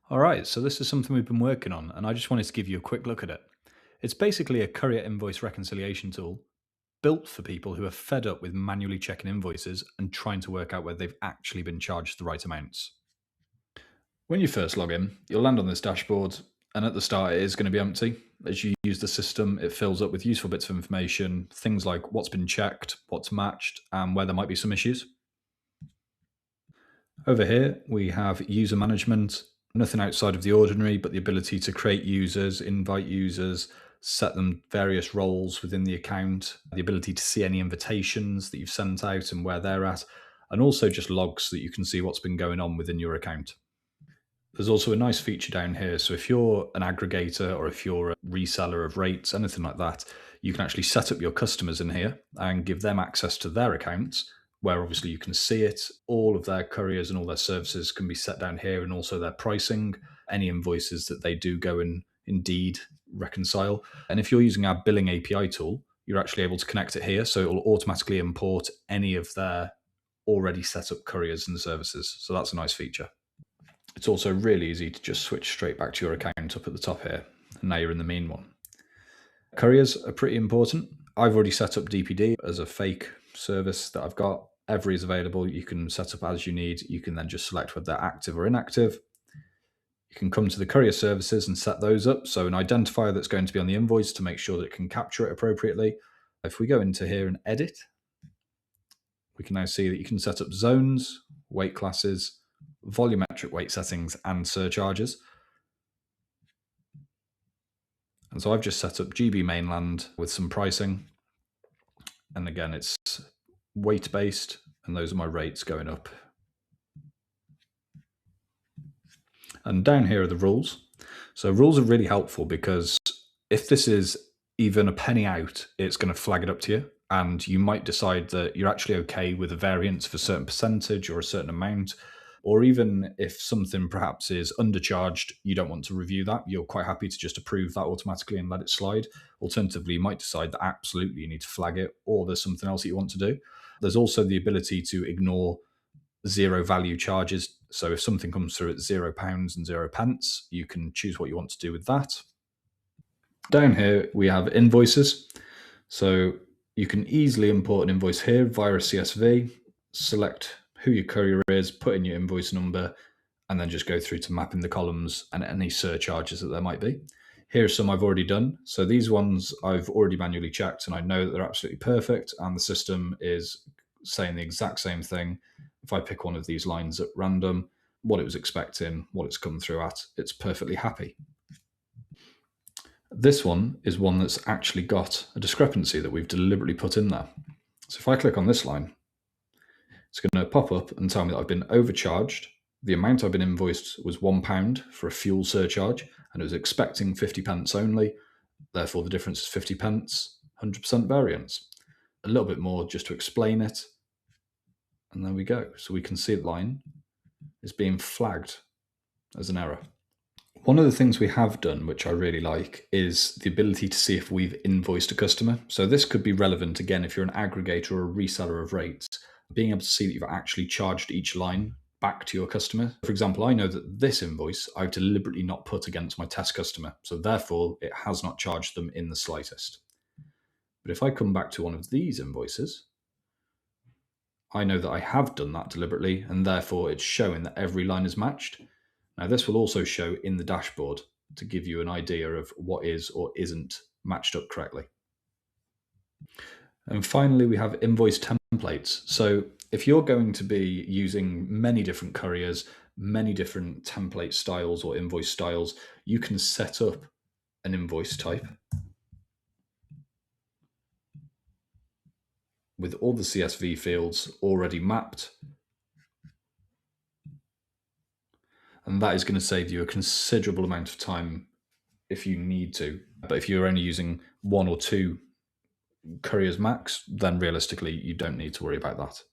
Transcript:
All right, so this is something we've been working on, and I just wanted to give you a quick look at it. It's basically a courier invoice reconciliation tool built for people who are fed up with manually checking invoices and trying to work out whether they've actually been charged the right amounts. When you first log in, you'll land on this dashboard, and at the start, it is going to be empty. As you use the system, it fills up with useful bits of information, things like what's been checked, what's matched, and where there might be some issues. Over here, we have user management, nothing outside of the ordinary, but the ability to create users, invite users, set them various roles within the account, the ability to see any invitations that you've sent out and where they're at, and also just logs so that you can see what's been going on within your account. There's also a nice feature down here. So if you're an aggregator or if you're a reseller of rates, anything like that, you can actually set up your customers in here and give them access to their accounts, where obviously you can see it. All of their couriers and all their services can be set down here, and also their pricing, any invoices that they do go and indeed reconcile. And if you're using our billing API tool, you're actually able to connect it here. So it will automatically import any of their already set up couriers and services. So that's a nice feature. It's also really easy to just switch straight back to your account up at the top here. And now you're in the main one. Couriers are pretty important. I've already set up DPD as a fake service that I've got. Every is available. You can set up as you need. You can then just select whether they're active or inactive. You can come to the courier services and set those up. So an identifier that's going to be on the invoice to make sure that it can capture it appropriately. If we go into here and edit, we can now see that you can set up zones, weight classes, volumetric weight settings, and surcharges. And so I've just set up GB mainland with some pricing. And again, it's weight based, and those are my rates going up. And down here are the rules. So rules are really helpful because if this is even a penny out, it's going to flag it up to you. And you might decide that you're actually okay with a variance of a certain percentage or a certain amount. Or even if something perhaps is undercharged, you don't want to review that. You're quite happy to just approve that automatically and let it slide. Alternatively, you might decide that absolutely you need to flag it, or there's something else that you want to do. There's also the ability to ignore zero value charges. So if something comes through at £0 and 0 pence, you can choose what you want to do with that. Down here, we have invoices. So you can easily import an invoice here via a CSV, select who your courier is, put in your invoice number, and then just go through to mapping the columns and any surcharges that there might be. Here are some I've already done. So these ones I've already manually checked, and I know that they're absolutely perfect, and the system is saying the exact same thing. If I pick one of these lines at random, what it was expecting, what it's come through at, it's perfectly happy. This one is one that's actually got a discrepancy that we've deliberately put in there. So if I click on this line, it's going to pop up and tell me that I've been overcharged. The amount I've been invoiced was £1 for a fuel surcharge, and it was expecting 50 pence only. Therefore, the difference is 50 pence, 100% variance. A little bit more just to explain it. And there we go. So we can see the line is being flagged as an error. One of the things we have done, which I really like, is the ability to see if we've invoiced a customer. So this could be relevant, again, if you're an aggregator or a reseller of rates, being able to see that you've actually charged each line back to your customer. For example, I know that this invoice I've deliberately not put against my test customer, so therefore it has not charged them in the slightest. But if I come back to one of these invoices, I know that I have done that deliberately, and therefore it's showing that every line is matched. Now, this will also show in the dashboard to give you an idea of what is or isn't matched up correctly. And finally, we have invoice templates. So if you're going to be using many different couriers, many different template styles or invoice styles, you can set up an invoice type with all the CSV fields already mapped. And that is going to save you a considerable amount of time if you need to. But if you're only using one or two couriers max, then realistically, you don't need to worry about that.